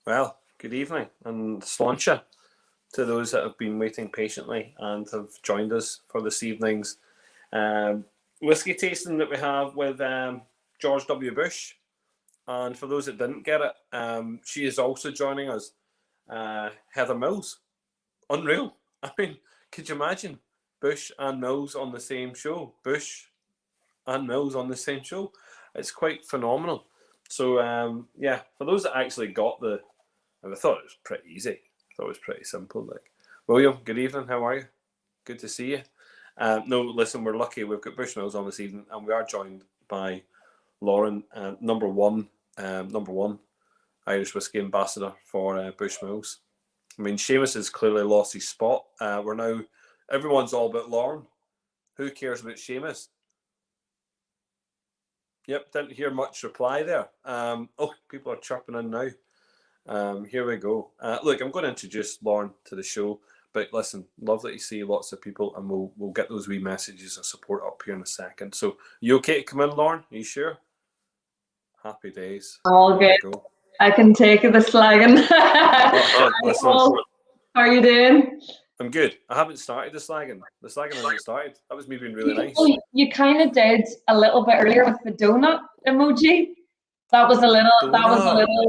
Well, good evening and Sláinte to those that have been waiting patiently and have joined us for this evening's whiskey tasting that we have with George W. Bush. And for those that didn't get it, she is also joining us, Heather Mills. Unreal. I mean, could you imagine Bush and Mills on the same show? Bush and Mills on the same show. It's quite phenomenal. So, yeah, for those that actually got I thought it was pretty easy. I thought it was pretty simple. Like, William, good evening. How are you? Good to see you. No, listen, we're lucky. We've got Bushmills on this evening, and we are joined by Lauren, number one Irish whiskey ambassador for Bushmills. I mean, Seamus has clearly lost his spot. Everyone's all about Lauren. Who cares about Seamus? Yep, didn't hear much reply there. People are chirping in now. Here we go. Look, I'm going to introduce Lauren to the show, but listen, lovely to see lots of people, and we'll get those wee messages of support up here in a second. So, you okay to come in, Lauren? Are you sure? Happy days. All good. I can take the slagging. Listen, how are you doing? I'm good. I haven't started the slagging. The slagging hasn't started. That was me being really nice. You kind of did a little bit earlier with the donut emoji. That was a little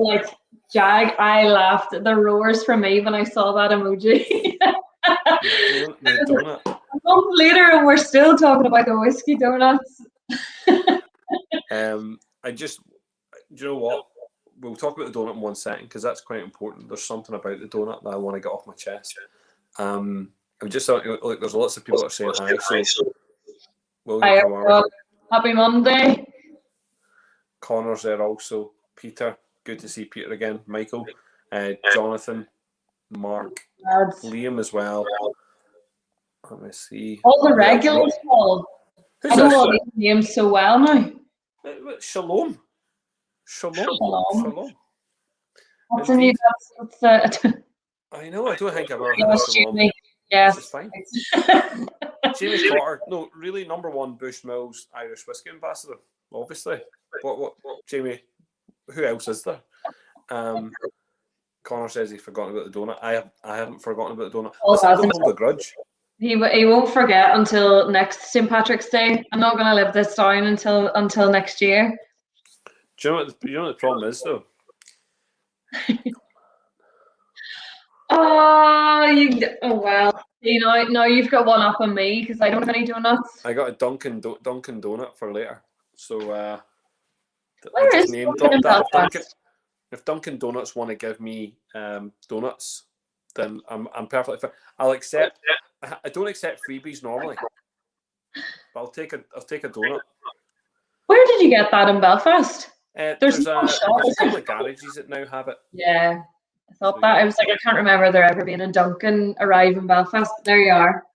like jag. I laughed at the roars from me when I saw that emoji. Donut. A month later, and we're still talking about the whiskey donuts. Do you know what? We'll talk about the donut in 1 second because that's quite important. There's something about the donut that I want to get off my chest. I'm just like there's lots of people that are saying hi. So, William, how are you? Happy Monday. Connor's there also. Peter, good to see Peter again. Michael, Jonathan, Mark, Liam as well. Let me see. All the regulars, Paul. I know all these names so well now. Shalom. What's in I know, I don't think I've ever had a shalom. Yes. It's fine. Jamie Potter, no, really number one Bushmills Irish whiskey ambassador, obviously. What Jamie, who else is there? Connor says he's forgotten about the donut. I haven't forgotten about the donut. Listen, I don't hold a grudge. He won't forget until next St. Patrick's Day. I'm not going to live this down until next year. Do you know what the problem is though? Well, now you've got one up on me because I don't have any donuts. I got a Dunkin' donut for later. So where is Dunkin'? If Dunkin' Donuts want to give me donuts, then I'm perfectly fine. I'll accept. I don't accept freebies normally, but I'll take a donut. Where did you get that in Belfast? There's a couple of garages that now have it. Yeah, I thought that. I was like, I can't remember there ever being a Dunkin' arrive in Belfast. There you are.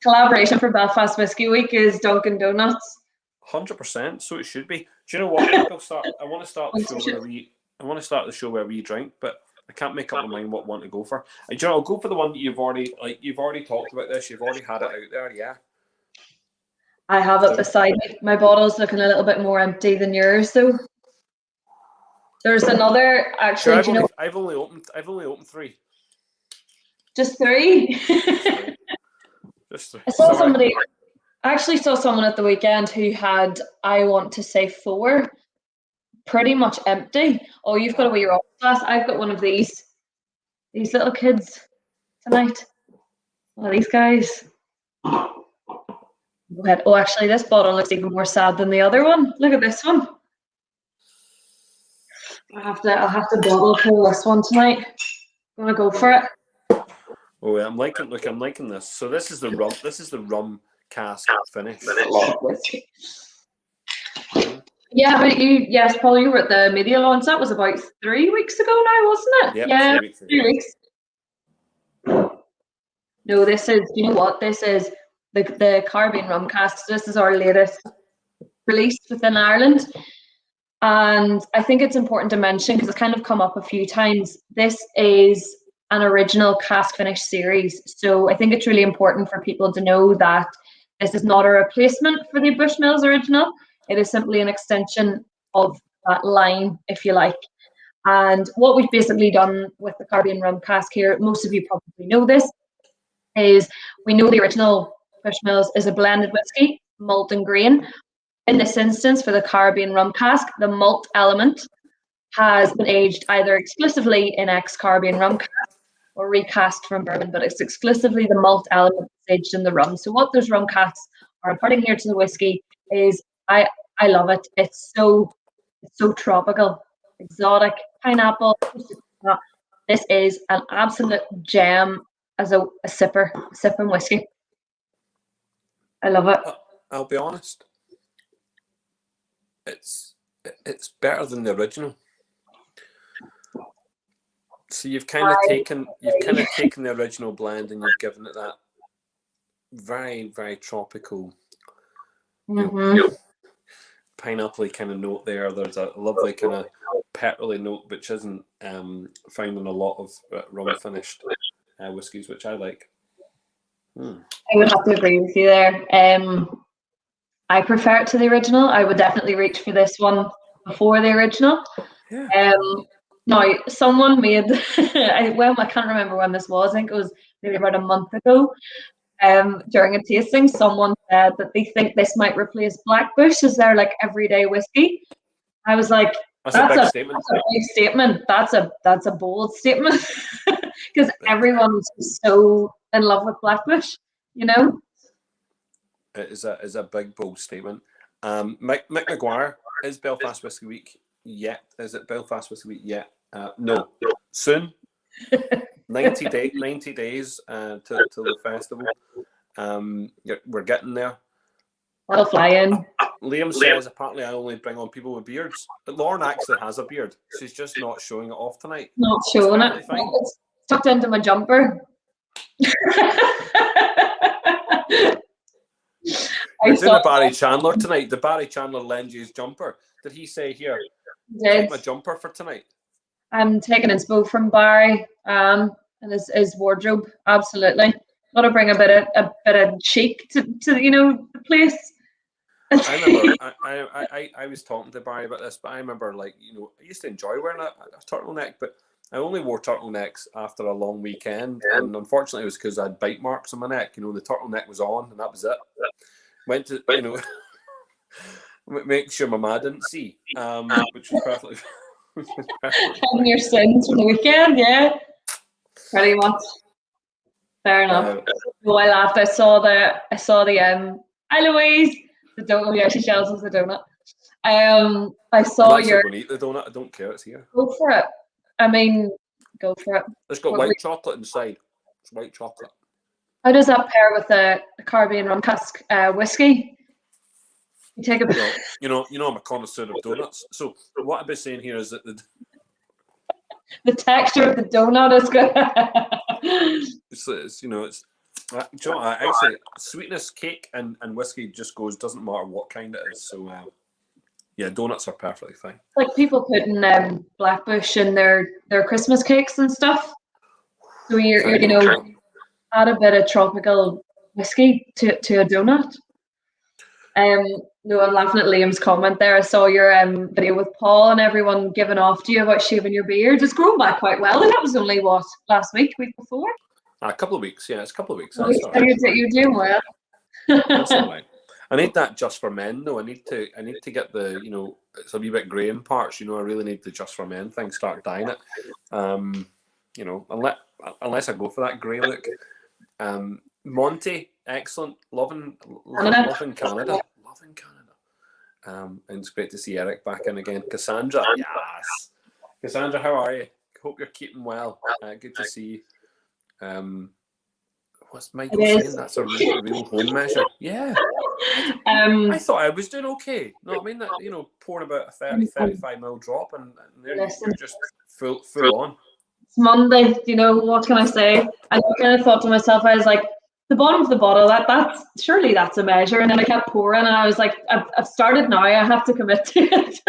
Collaboration for Belfast Whiskey Week is Dunkin' Donuts. 100%. So it should be. Do you know what? I want to start the show where we drink, but I can't make up my mind what one to go for. Do you know, I'll go for the one that you've already talked about this. You've already had it out there, yeah. I have it beside me. My bottle's looking a little bit more empty than yours, though. There's another. Actually, sure, I've only opened 3. Just 3. Just 3. I actually saw someone at the weekend who had, I want to say 4, pretty much empty. Oh, you've got a wee rock glass. I've got one of these little kids tonight. Oh, these guys. Go ahead. Oh, actually, this bottle looks even more sad than the other one. Look at this one. I'll have to bottle pull this one tonight. I'm gonna go for it. Oh, I'm liking this. So this is the rum cask finish. Yeah, but yes, Paul, you were at the media launch. That was about 3 weeks ago now, wasn't it? Yep, yeah, 3 weeks. No, this is. You know what? This is the Caribbean rum casks. This is our latest release within Ireland. And I think it's important to mention, because it's kind of come up a few times, this is an original cask finish series. So I think it's really important for people to know that this is not a replacement for the Bushmills original. It is simply an extension of that line, if you like. And what we've basically done with the Caribbean rum cask here, most of you probably know this, is we know the original Bushmills is a blended whiskey, malt and grain. In this instance, for the Caribbean rum cask, the malt element has been aged either exclusively in ex-Caribbean rum cask or recast from bourbon, but it's exclusively the malt element that's aged in the rum. So what those rum casks are imparting here to the whiskey is, I love it. It's so tropical, exotic, pineapple. This is an absolute gem as a sipping whiskey. I love it. I'll be honest. It's better than the original. So you've kind of taken the original blend and you've given it that very, very tropical, pineapple-y kind of note there. There's a lovely kind of petrol-y note which isn't found in a lot of rum finished whiskies, which I like. I would have to agree with you there. I prefer it to the original. I would definitely reach for this one before the original. Yeah. Now, someone made, I can't remember when this was, I think it was maybe about a month ago, during a tasting, someone said that they think this might replace Blackbush as their like everyday whiskey. I was like, that's a big statement. That's a big statement. That's a bold statement because everyone's so in love with Blackbush, you know. It is a big bold statement. Mick Maguire, is Belfast Whisky Week yet? Is it Belfast Whisky Week yet? No, soon. 90 days to the festival. We're getting there. That'll fly in. Liam says apparently I only bring on people with beards. But Lauren actually has a beard. She's just not showing it off tonight. Not showing it. It's tucked into my jumper. We're doing a Barry Chandler tonight. Did Barry Chandler lend you his jumper? Did he say, here, take my jumper for tonight? I'm taking inspo from Barry and his wardrobe. Absolutely. Got to bring a bit of chic to the place. I remember I was talking to Barry about this, but I remember I used to enjoy wearing a turtleneck, but I only wore turtlenecks after a long weekend, and unfortunately it was because I had bite marks on my neck. The turtleneck was on, and that was it. Went to make sure my ma didn't see, which was perfectly. Having your sins from the weekend, yeah, pretty much. Fair enough. Well, I laughed. I saw the hi Louise, the donut. Yeah, she shells us the donut. I saw your. I'm eat the donut. I don't care. It's here. Go for it. I mean, go for it. It's got white chocolate inside. It's white chocolate. How does that pair with the Caribbean rum cask whiskey? You take a bit. I'm a connoisseur of donuts. So what I've been saying here is that the texture of the donut is good. actually sweetness, cake, and whiskey just goes. Doesn't matter what kind it is. So yeah, donuts are perfectly fine. Like people putting Blackbush in their Christmas cakes and stuff. So you're add a bit of tropical whiskey to a donut. No, I'm laughing at Liam's comment there. I saw your video with Paul and everyone giving off to you about shaving your beard. It's grown back quite well. And that was only last week before? A couple of weeks, yeah. It's a couple of weeks. That's right. You're doing well. That's all right. I need that just for men though. I need to get the, it's a wee bit grey in parts, I really need the just for men thing, start dyeing it. Unless I go for that grey look. Monty, excellent. Loving Canada. Loving Canada. And it's great to see Eric back in again. Cassandra, yes. Cassandra, how are you? Hope you're keeping well. Good to see you. What's Michael saying? That's a real home measure. Yeah. I thought I was doing okay. No, I mean that pouring about a 30-35 ml drop, and you're just full on. It's Monday. What can I say? I kind of thought to myself, I was like, the bottom of the bottle. That's surely that's a measure. And then I kept pouring, and I was like, I've started now. I have to commit to it.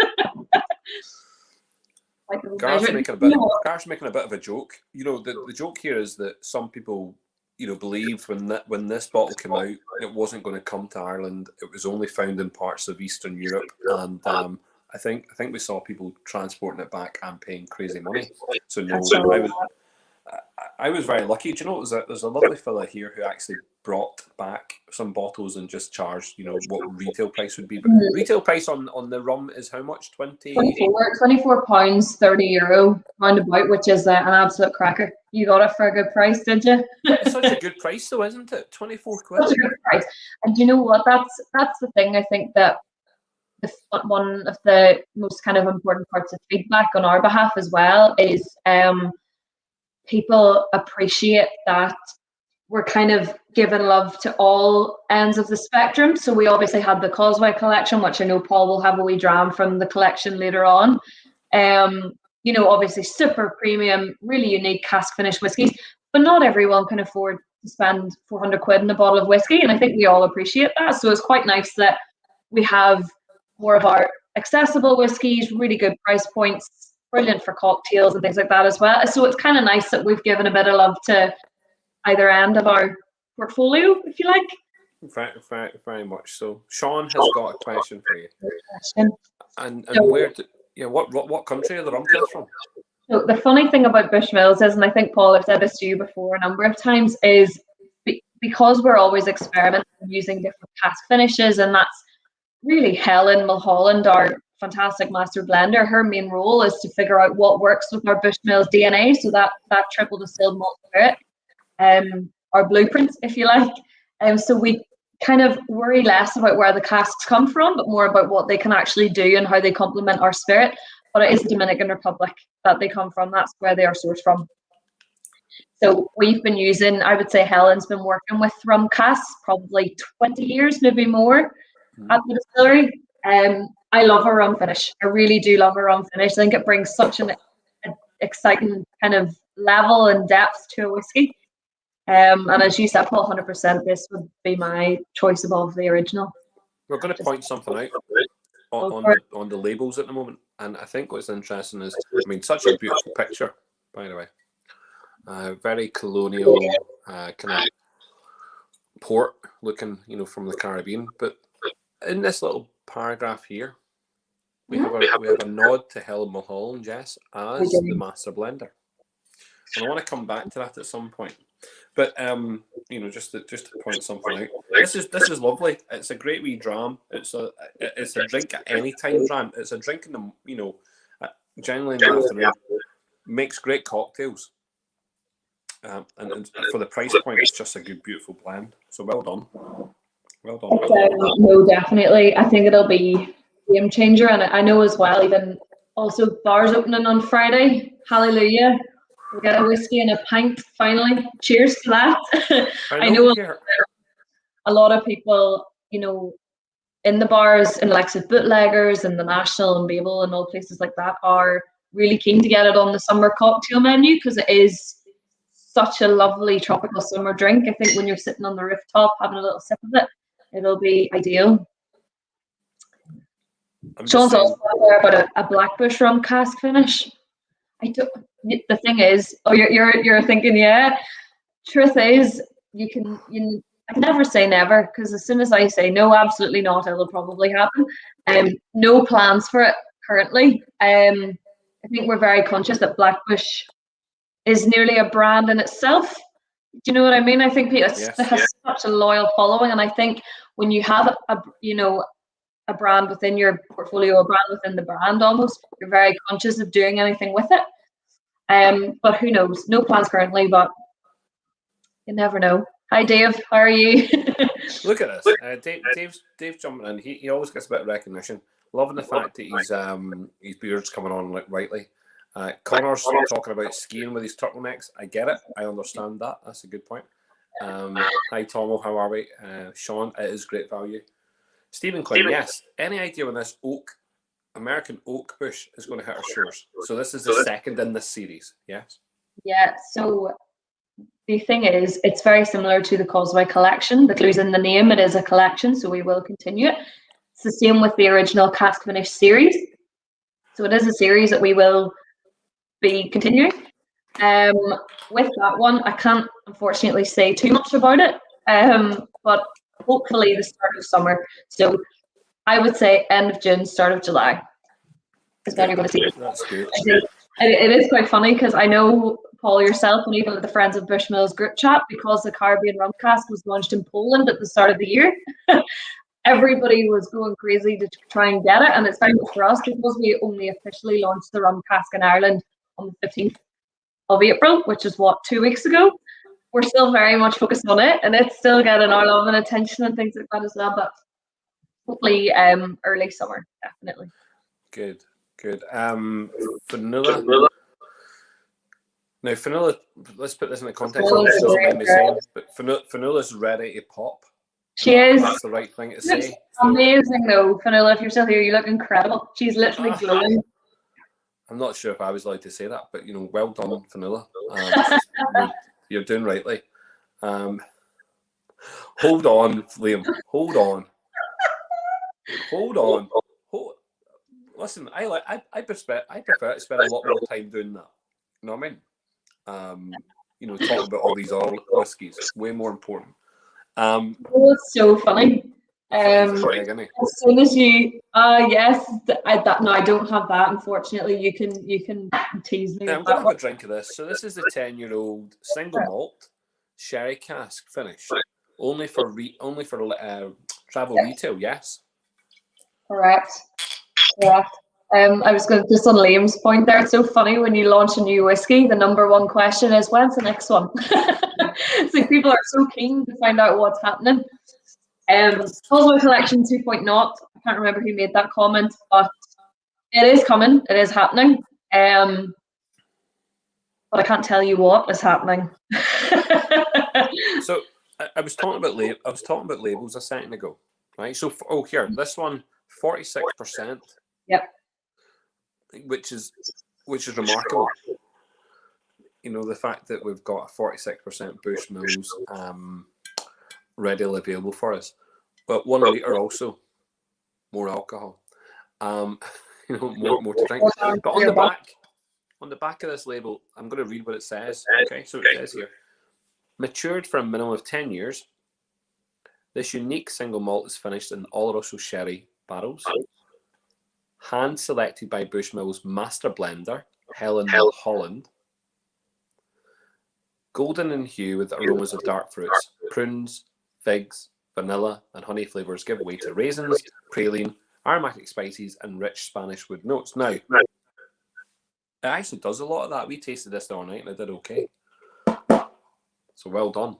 Garth's making a bit of a joke. The joke here is that some people, believed when this bottle came out, it wasn't going to come to Ireland. It was only found in parts of Eastern Europe, and I think we saw people transporting it back and paying crazy money. So no, I was very lucky. Do you know, there's a lovely fella here who actually brought back some bottles and just charged, you know, what retail price would be. But retail price on the rum is how much? 24 pounds, €30 roundabout, which is an absolute cracker. You got it for a good price, did you? It's such a good price, though, isn't it? 24 quid. Such a good price. And you know what? That's the thing. I think that one of the most kind of important parts of feedback on our behalf as well is people appreciate that we're kind of giving love to all ends of the spectrum. So we obviously had the Causeway collection, which I know Paul will have a wee dram from the collection later on. You know, obviously super premium, really unique cask finished whiskies, but not everyone can afford to spend 400 quid in a bottle of whiskey. And I think we all appreciate that. So it's quite nice that we have more of our accessible whiskies, really good price points, brilliant for cocktails and things like that as well. So it's kind of nice that we've given a bit of love to either end of our portfolio, if you like. Very much so. Sean has got a question for you. And so, where? What country are the rum cans from? So the funny thing about Bushmills is, and I think Paul, I've said this to you before a number of times, is because we're always experimenting using different cask finishes, and that's really Helen Mulholland, our fantastic master blender. Her main role is to figure out what works with our Bushmills DNA, so that triple distilled malt spirit, our blueprints, if you like. So we kind of worry less about where the casks come from, but more about what they can actually do and how they complement our spirit. But it is the Dominican Republic that they come from. That's where they are sourced from. So we've been using, I would say Helen's been working with rum casks probably 20 years, maybe more, at the distillery. I love a rum finish. I really do love a rum finish. I think it brings such an exciting kind of level and depth to a whiskey. And as you said, Paul, 100%, this would be my choice above the original. We're going to point something out on the labels at the moment. And I think what's interesting is, I mean, such a beautiful picture, by the way. Very colonial, kind of port looking, you know, from the Caribbean. But in this little paragraph here, we have a nod to Helen Mulholland, Jess, as the master blender. And I want to come back to that at some point. But you know, just to point something out, this is lovely. It's a great wee dram. It's a drink at any time dram. It's a drink in the, you know, generally in the afternoon. Makes great cocktails. And for the price point, it's just a good, beautiful blend. So well done. Well done. No, definitely. I think it'll be a game changer. And I know as well, even also bars opening on Friday. Hallelujah. We'll get a whiskey and a pint finally. Cheers to that. I know a lot of people, you know, in the bars and like bootleggers and the National and Babel and all places like that are really keen to get it on the summer cocktail menu because it is such a lovely tropical summer drink. I think when you're sitting on the rooftop having a little sip of it, it'll be ideal. Sean's also there about a Blackbush rum cask finish. The thing is, you're thinking, yeah. Truth is, I can never say never, because as soon as I say no, absolutely not, it'll probably happen. No plans for it currently. I think we're very conscious that Blackbush is nearly a brand in itself. Do you know what I mean? I think it has such a loyal following, and I think when you have a brand within your portfolio, a brand within the brand almost, you're very conscious of doing anything with it. But who knows? No plans currently, but you never know. Hi Dave, how are you? Look at this. Dave's jumping in. He always gets a bit of recognition. Loving the fact that his beard's coming on like rightly. Connor's talking about skiing with his turtlenecks. I get it. I understand that. That's a good point. Hi Tomo, how are we? Sean, it is great value. Stephen Quinn, yes. Any idea when this American oak bush is going to hit our shores? So this is the second in this series, yes? Yeah, so the thing is, it's very similar to the Causeway collection. The clue's in the name, it is a collection, so we will continue it. It's the same with the original cask finish series. So it is a series that we will be continuing. With that one, I can't unfortunately say too much about it, but hopefully the start of summer. So I would say end of June, start of July. is what you're going to see. That's good. It is quite funny because I know, Paul, yourself, and even the Friends of Bushmills group chat, because the Caribbean rum cask was launched in Poland at the start of the year. Everybody was going crazy to try and get it, and it's fine for us because we only officially launched the rum cask in Ireland on the 15th of April, which is 2 weeks ago. We're still very much focused on it, and it's still getting our love and attention and things like that as well. But hopefully, early summer, definitely. Good. Vanilla. Now, vanilla. Let's put this in the context. But vanilla's ready to pop. She is. That's the right thing to say. Amazing, though, Vanilla. If you're still here, you look incredible. She's literally glowing. I'm not sure if I was allowed to say that, but well done, Vanilla. You're doing rightly. Hold on, Liam. Hold on. Listen, I prefer to spend a lot more time doing that. You know what I mean? Talking about all these other whiskies. Way more important. It's so funny. As soon as you, yes, I don't have that. Unfortunately, you can tease me. I'm going to have a drink of this. So this is the 10-year-old single malt sherry cask finish, only for travel retail. Yes. Correct. I was going to, just on Liam's point there, it's so funny when you launch a new whiskey, the number one question is, when's the next one? So people are so keen to find out what's happening. Causeway Collection 2.0, I can't remember who made that comment, but it is coming, it is happening. But I can't tell you what is happening. So I was talking about labels a second ago, right? So here, this one, 46%. Yep. Which is remarkable. The fact that we've got a 46% Bushmills readily available for us, but 1 litre also more alcohol. More to drink. But on the back of this label, I'm going to read what it says. Okay, so it says here, matured for a minimum of 10 years. This unique single malt is finished in Oloroso sherry barrels. Hand selected by Bushmills master blender, Helen Holland. Golden in hue with aromas of dark fruits, prunes, figs, vanilla, and honey flavours give way to raisins, praline, aromatic spices, and rich Spanish wood notes. Now, it actually does a lot of that. We tasted this the other night and it did okay. So well done.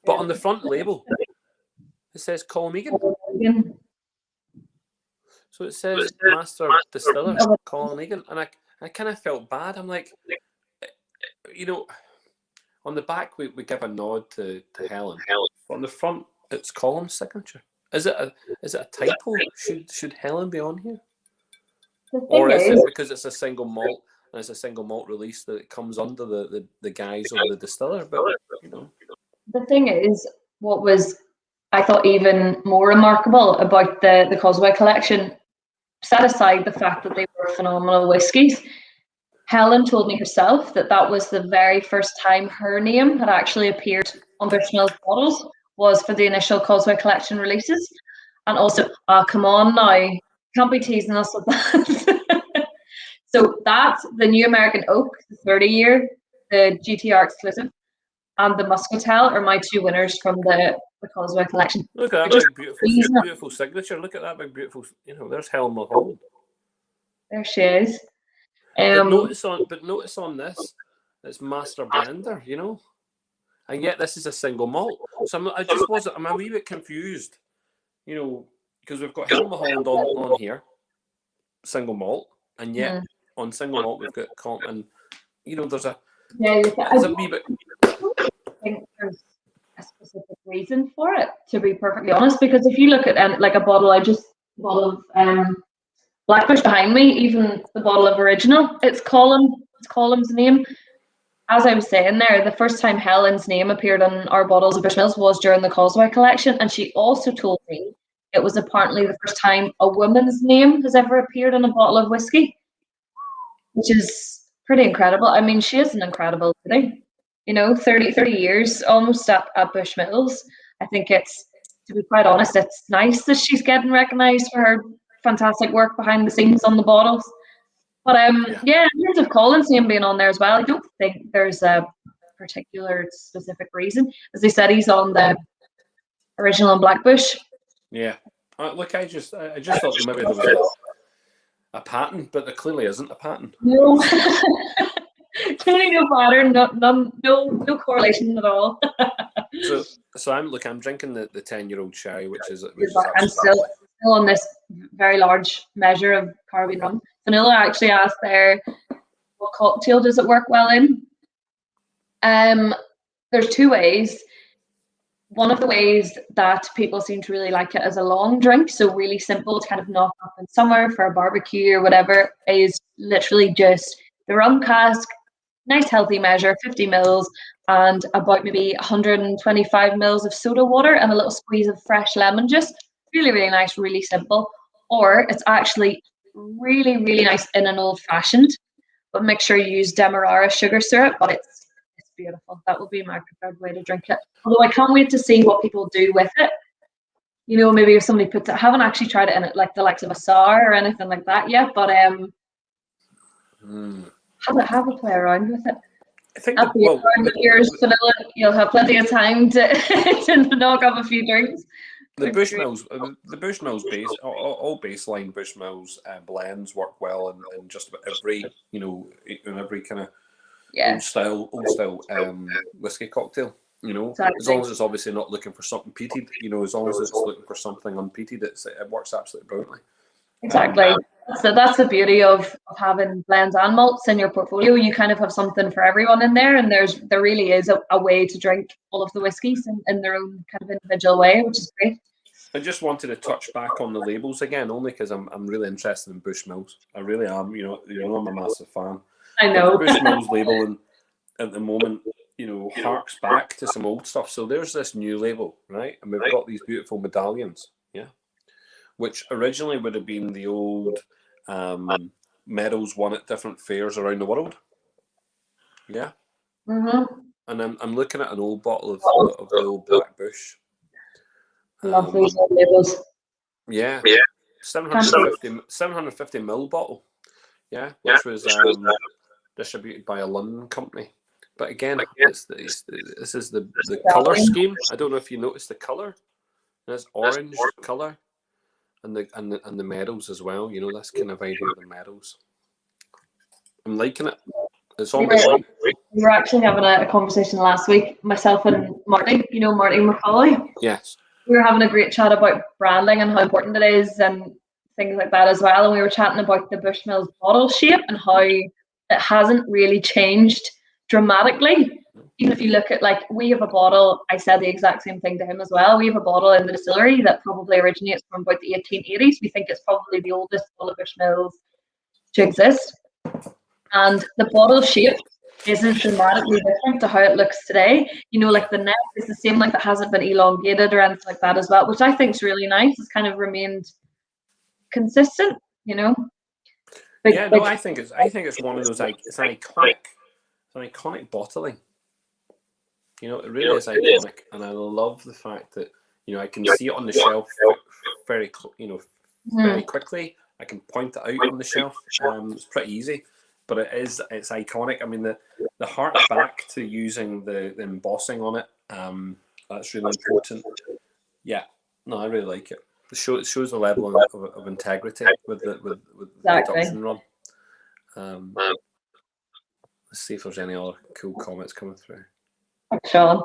But on the front label, it says Colm Egan. So it says Master Distiller Colin Egan, and I kind of felt bad. I'm like, on the back we give a nod to Helen, but on the front it's Colin's signature. Is it a typo? Should Helen be on here, or is it because it's a single malt and it's a single malt release that it comes under the guise of the distiller? But the thing is, what was I thought even more remarkable about the Causeway Collection, set aside the fact that they were phenomenal whiskies, Helen told me herself that was the very first time her name had actually appeared on Bushmills bottles, was for the initial Causeway Collection releases. And also, come on now, can't be teasing us with that. So that's the New American Oak, the 30-year, the GTR exclusive, and the Muscatel are my two winners from the Causeway Collection. Look at that big, beautiful signature. Look at that big, beautiful. There's Helen Mulholland. There she is. But notice on this, it's master blender. And yet this is a single malt. So I'm a wee bit confused. Because we've got Helen Mulholland on here, single malt, and yet on single malt we've got Colm, and there's a wee bit. I think there's a specific reason for it, to be perfectly honest, because if you look at like a bottle of Blackbush behind me, even the bottle of original, it's Colm's name. As I was saying there, the first time Helen's name appeared on our bottles of Bushmills was during the Causeway Collection, and she also told me it was apparently the first time a woman's name has ever appeared on a bottle of whiskey, which is pretty incredible. I mean, she is an incredible lady. 30 years almost at Bushmills. I think it's, to be quite honest, it's nice that she's getting recognised for her fantastic work behind the scenes on the bottles. But yeah, in terms of Colin's name being on there as well, I don't think there's a particular specific reason. As they said, he's on the original Blackbush. Yeah. Look, I just thought maybe there was a pattern, but there clearly isn't a pattern. No. Clearly no pattern, no correlation at all. So I'm drinking the 10-year-old sherry, which is I'm still on this very large measure of Caribbean rum. Vanilla actually asked there, what cocktail does it work well in? There's two ways. One of the ways that people seem to really like it as a long drink, so really simple to kind of knock up in summer for a barbecue or whatever, is literally just the rum cask, nice healthy measure, 50 mils, and about maybe 125 mils of soda water and a little squeeze of fresh lemon juice. Really, really nice, really simple. Or it's actually really, really nice in an old fashioned, but make sure you use Demerara sugar syrup, but it's beautiful. That would be my preferred way to drink it. Although I can't wait to see what people do with it. You know, maybe if somebody puts it, I haven't actually tried it in it like the likes of a sour or anything like that yet, but have a play around with it. I think yours, Vanilla, you'll have plenty of time to knock up a few drinks. The Bushmills base, all baseline Bushmills blends work well in just about every, in every kind of old style whiskey cocktail. Exactly. As long as it's obviously not looking for something peated, as long as it's looking for something unpeated, it works absolutely brilliantly. Exactly. So that's the beauty of having blends and malts in your portfolio. You kind of have something for everyone in there, and there really is a way to drink all of the whiskies in their own kind of individual way, which is great. I just wanted to touch back on the labels again, only because I'm really interested in Bushmills. I really am. I'm a massive fan. I know. But the Bushmills label at the moment, harks back to some old stuff. So there's this new label, right? And we've got these beautiful medallions, which originally would have been the old medals won at different fairs around the world. Yeah. Mm-hmm. And I'm looking at an old bottle of the old Blackbush. Love these old labels. Yeah. 750 ml bottle. Yeah, which was distributed by a London company. But again, this is the colour scheme. I don't know if you noticed the colour. It's orange colour, and the medals as well. This kind of idea of the medals. I'm liking it. It's on point. We were actually having a conversation last week, myself and Marty. Marty McMullan. Yes. We were having a great chat about branding and how important it is and things like that as well. And we were chatting about the Bushmills bottle shape and how it hasn't really changed dramatically. Even if you look at, we have a bottle, I said the exact same thing to him as well. We have a bottle in the distillery that probably originates from about the 1880s. We think it's probably the oldest bottle of Bushmills to exist. And the bottle shape isn't dramatically different to how it looks today. The neck is the same, that hasn't been elongated or anything like that as well, which I think is really nice. It's kind of remained consistent, I think it's one of those, it's an iconic bottling. It really is iconic, and I love the fact that I can see it on the shelf very quickly. I can point it out on the shelf. It's pretty easy, but it's iconic. I mean, the hark back to using the embossing on it. That's really important. Yeah, no, I really like it. It shows the level of integrity with the production run. Let's see if there's any other cool comments coming through. Sean,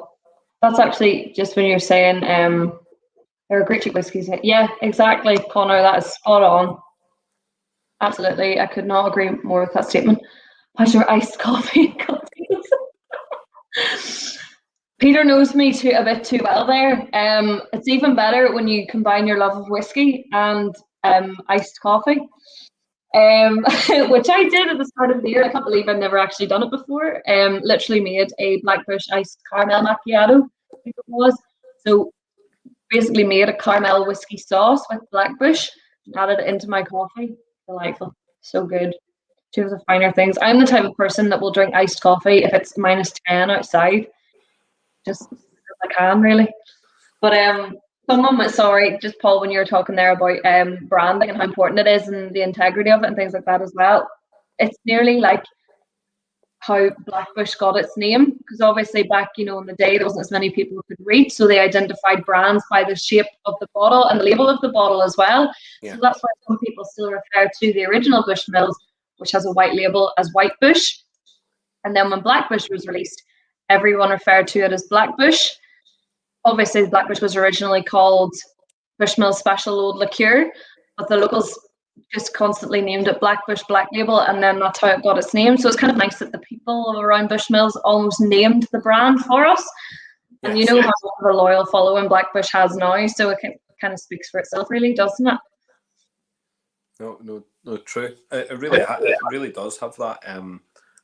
that's actually just when you're saying there are great cheap whiskies. Yeah, exactly, Connor. That is spot on. Absolutely, I could not agree more with that statement. How's your iced coffee? Peter knows me a bit too well there. It's even better when you combine your love of whiskey and iced coffee, which I did at the start of the year. I can't believe I've never actually done it before. Literally made a Blackbush iced caramel macchiato, I think it was. So basically made a caramel whiskey sauce with Blackbush and added it into my coffee. Delightful. So good. Two of the finer things. I'm the type of person that will drink iced coffee if it's -10 outside. Just as I can, really. But just Paul, when you were talking there about branding and how important it is and the integrity of it and things like that as well. it's nearly like how Blackbush got its name, because obviously back, in the day, there wasn't as many people who could read, so they identified brands by the shape of the bottle and the label of the bottle as well. Yeah. So that's why some people still refer to the original Bushmills, which has a white label, as White Bush. And then when Blackbush was released, everyone referred to it as Blackbush. Obviously, Blackbush was originally called Bushmills Special Old Liqueur, but the locals just constantly named it Blackbush Black Label, and then that's how it got its name. So it's kind of nice that the people around Bushmills almost named the brand for us. And Yes. how much of a loyal following Blackbush has now, so it kind of speaks for itself, really, doesn't it? No, true. It really does have that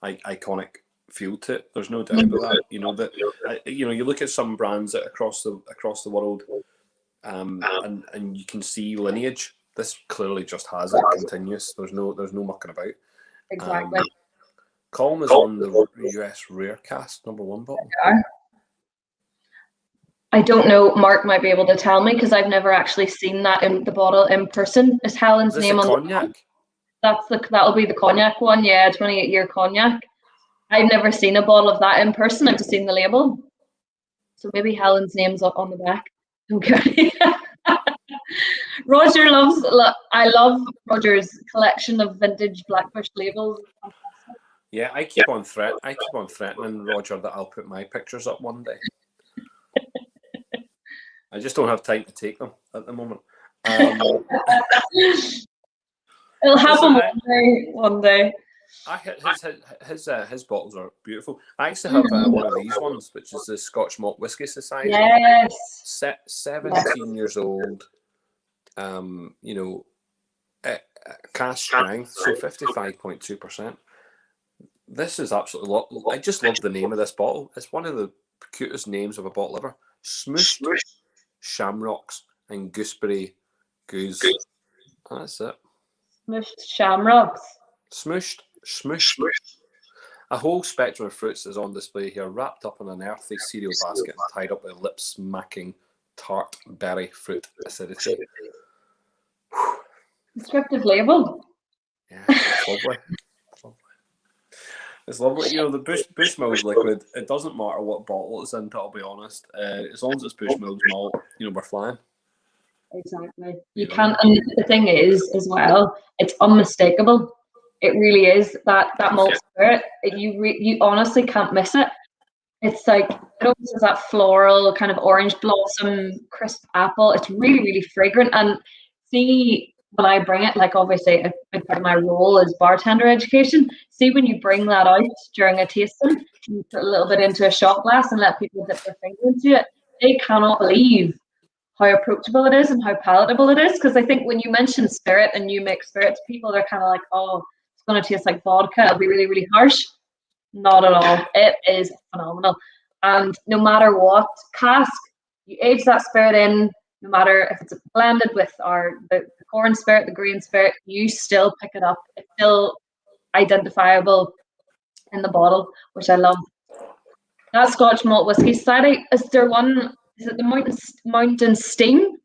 iconic feel to it. There's no doubt about that. You look at some brands that across the world, and you can see lineage. This clearly just has it continuous. There's no mucking about. Exactly. Colm is on the US Rare Cask #1 bottle. I don't know. Mark might be able to tell me, because I've never actually seen that in the bottle in person. Is Helen's name on cognac? That'll be the cognac one, yeah, 28-year cognac. I've never seen a bottle of that in person. I've just seen the label. So maybe Helen's name's on the back. Okay. I love Roger's collection of vintage Blackbush labels. Yeah, I keep on threatening Roger that I'll put my pictures up one day. I just don't have time to take them at the moment. It'll happen one day. His bottles are beautiful. I actually have one of these ones, which is the Scotch Malt Whisky Society. Yes. 17 years old. Cask strength, so 55.2%. This is absolutely. I just love the name of this bottle. It's one of the cutest names of a bottle ever. Smooshed Shamrocks and Gooseberry Goose. That's it. Smooshed Shamrocks. Smooshed. A whole spectrum of fruits is on display here, wrapped up in an earthy cereal basket and tied up with lip-smacking tart berry fruit acidity. Descriptive label. Yeah, it's lovely. It's lovely. The Bushmills liquid, it doesn't matter what bottle it's in, I'll be honest. As long as it's Bushmills malt, we're flying. Exactly. You can't, and the thing is, as well, it's unmistakable. It really is. That malt spirit, you honestly can't miss it. It's like, it almost has that floral kind of orange blossom, crisp apple. It's really, really fragrant. And see, when I bring it, like obviously a big part of my role is bartender education. See, when you bring that out during a tasting, you put a little bit into a shot glass and let people dip their finger into it, they cannot believe how approachable it is and how palatable it is. Because I think when you mention spirit and you mix spirit to people, they're kind of like, oh, it's going to taste like vodka. It'll be really, really harsh. Not at all. It is phenomenal. And no matter what cask you age that spirit in, no matter if it's blended with the corn spirit, the grain spirit, you still pick it up. It's still identifiable in the bottle, which I love. That Scotch Malt Whisky Society, is it the Mountain Steam?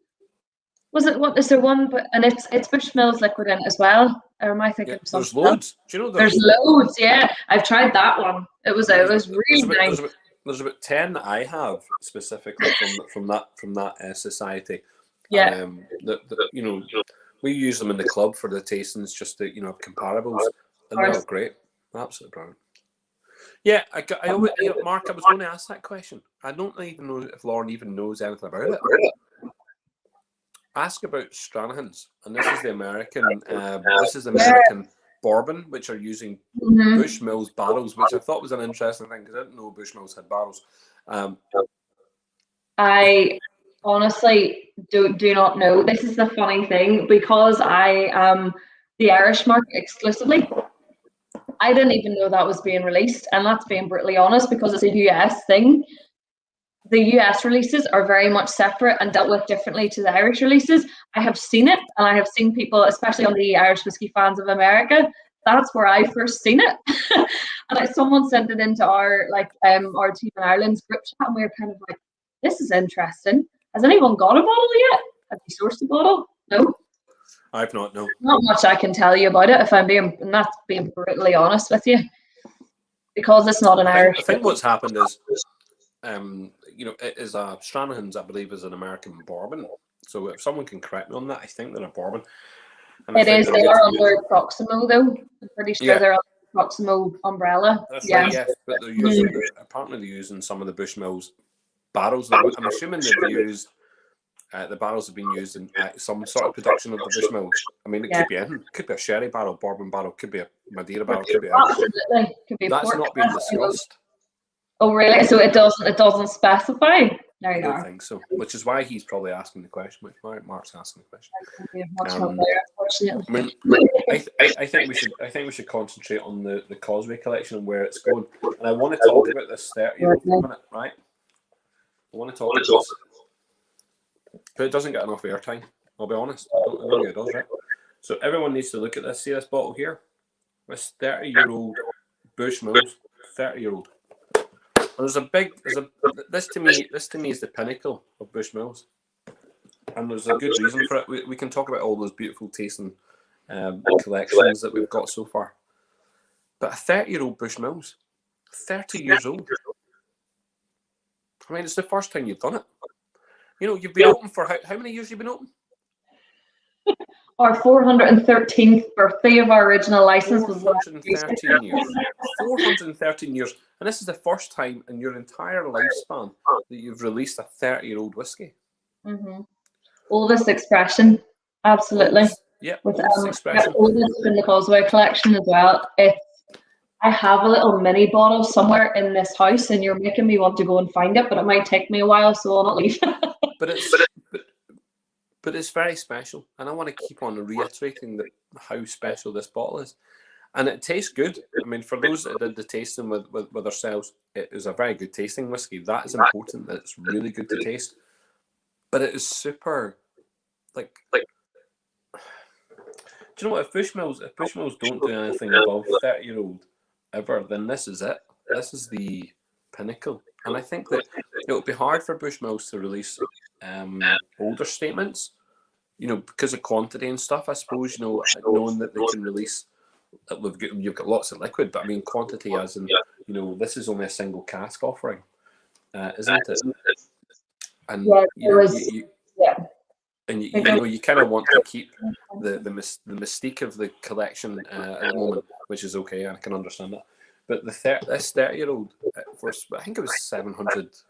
Was it what? Is there one? And it's Bushmills liquid in as well. Or am I thinking of something? There's loads. Do you know there's loads? Yeah, I've tried that one. It was really nice. There's about 10 that I have specifically from that society. Yeah. We use them in the club for the tastings, just to comparables, and they're great. Absolutely brilliant. Yeah, Mark, I was going to ask that question. I don't even know if Lauren even knows anything about it. Ask about Stranahan's, and this is the American. Bourbon, which are using Bushmills barrels, which I thought was an interesting thing because I didn't know Bushmills had barrels. I honestly do not know. This is the funny thing, because I am the Irish market exclusively. I didn't even know that was being released, and that's being brutally honest, because it's a US thing. The US releases are very much separate and dealt with differently to the Irish releases. I have seen it, and I have seen people, especially on the Irish Whiskey Fans of America, that's where I first seen it. And someone sent it into our Team in Ireland's group chat, and we were kind of like, this is interesting. Has anyone got a bottle yet? Have you sourced a bottle? No. I've not, no. Not much I can tell you about it if I'm not being brutally honest with you, because it's not an Irish. I think what's happened is, you know, it is a Stranahan's, I believe, is an American bourbon. So if someone can correct me on that, I think they're a bourbon. And It is. They are under Proximo, though. I'm pretty sure they're under Proximo umbrella. That's right, yes. But they're using, apparently they're using some of the Bushmills barrels. I'm assuming they've used, the barrels have been used in some sort of production of the Bushmills. I mean, it could be anything. It could be a sherry barrel, bourbon barrel, could be a Madeira barrel, could be anything. Absolutely. Could be That's not been discussed. Oh, really? So it doesn't specify? There you are. I don't think so. Which is why he's probably asking the question. Which why Mark's asking the question. Unfortunately. I mean, I think we should concentrate on the Causeway collection and where it's going. And I want to talk about this 30-year-old for a minute, right? I want to talk about this. But it doesn't get enough airtime. I'll be honest. I don't think it does, right? So everyone needs to look at this. See this bottle here? This 30-year-old Bushmills, 30-year-old. This to me is the pinnacle of Bushmills, and there's a good reason for it. We can talk about all those beautiful tasting collections that we've got so far, but a 30-year-old Bushmills, 30 years old. I mean, it's the first time you've done it. You know, you've been open for how many years? You've been open? Our 413th birthday of our original license was 413 years. 413 years. And this is the first time in your entire lifespan that you've released a 30-year-old whiskey. Mm-hmm. Oldest expression. Absolutely. Oldest expression. Oldest in the Causeway collection as well. I have a little mini bottle somewhere in this house, and you're making me want to go and find it, but it might take me a while, so I'll not leave. But it's very special, and I want to keep on reiterating how special this bottle is. And it tastes good. I mean, for those that did the tasting with ourselves, it is a very good tasting whiskey. That is important. That it's really good to taste. But it is super, do you know what? If Bushmills don't do anything above 30-year-old ever, then this is it. This is the pinnacle. And I think that it would be hard for Bushmills to release older statements, you know, because of quantity and stuff. I suppose, you know, knowing that they can release, you've got lots of liquid, but I mean quantity, as in, you know, this is only a single cask offering, isn't it? And you know, you kind of want to keep the mystique of the collection at the moment, which is okay. I can understand that. But this 30-year-old, I think it was €700.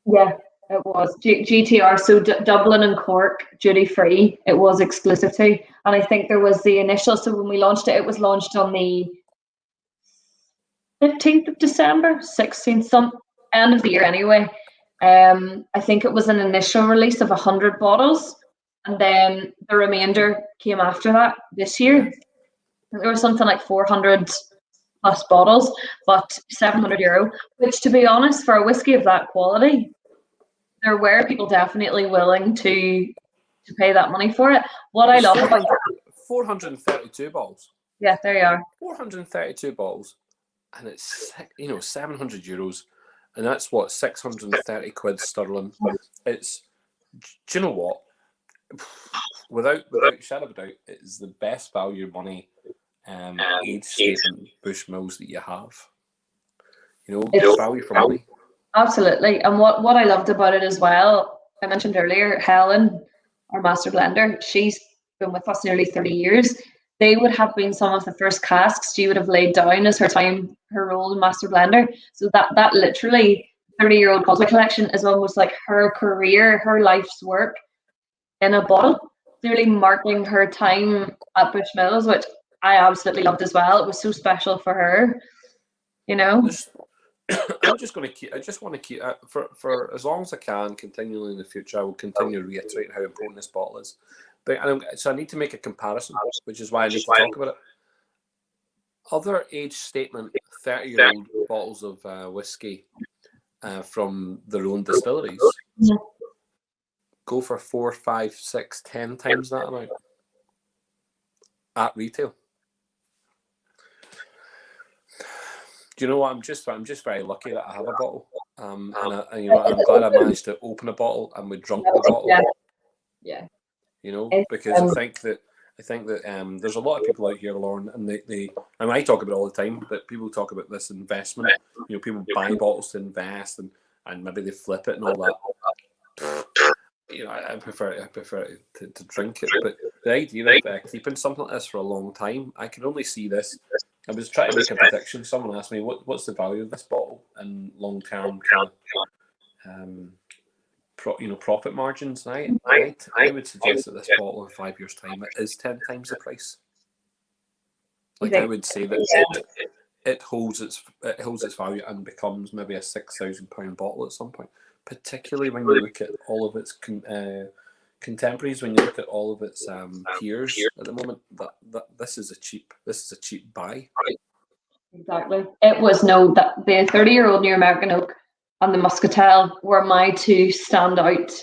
Yeah, it was GTR. So Dublin and Cork, duty free. It was exclusive to, and I think there was the initial. So when we launched it, it was launched on the 15th of December, 16th, some end of the year anyway. I think it was an initial release of 100 bottles, and then the remainder came after that this year. There was something like 400 plus bottles, but €700, which, to be honest, for a whiskey of that quality, there were people definitely willing to pay that money for it. What I love about 432 bottles. Yeah, there you are. 432 bottles, and it's, you know, €700, and that's what, 630 quid sterling. It's, do you know what? Without shadow of a doubt, it is the best value money age statement Bushmills that you have. You know, it's value for money. Absolutely. And what I loved about it as well, I mentioned earlier, Helen, our master blender, she's been with us nearly 30 years. They would have been some of the first casks she would have laid down as her role in master blender. So that literally 30-year-old Causeway collection is almost like her career, her life's work in a bottle, really marking her time at Bushmills, which I absolutely loved as well. It was so special for her, you know. I just want to keep for as long as I can, continually in the future. I will continue to reiterate how important this bottle is. So I need to make a comparison, which is why I need to talk about it. Other age statement 30-year-old bottles of whiskey from their own distilleries go for 4, 5, 6, 10 times that amount at retail. Do you know what? I'm just very lucky that I have a bottle, and you know, I'm glad I managed to open a bottle and we drunk the bottle. Yeah. You know, It's, because I think that there's a lot of people out here, Lauren, and and I talk about it all the time. That people talk about this investment. You know, people buy bottles to invest, and maybe they flip it and all that. You know, I prefer to drink it, but the idea of keeping something like this for a long time, I can only see this. I was trying to make a prediction. Someone asked me, what's the value of this bottle in long term kind of profit margins? And I would suggest that this bottle in 5 years' time is 10 times the price. Like, I would say that it holds its value and becomes maybe a £6,000 bottle at some point. Particularly when you look at all of its contemporaries, when you look at all of its peers at the moment, that this is a cheap buy. Exactly. It was the 30-year-old New American Oak and the Muscatel were my two standout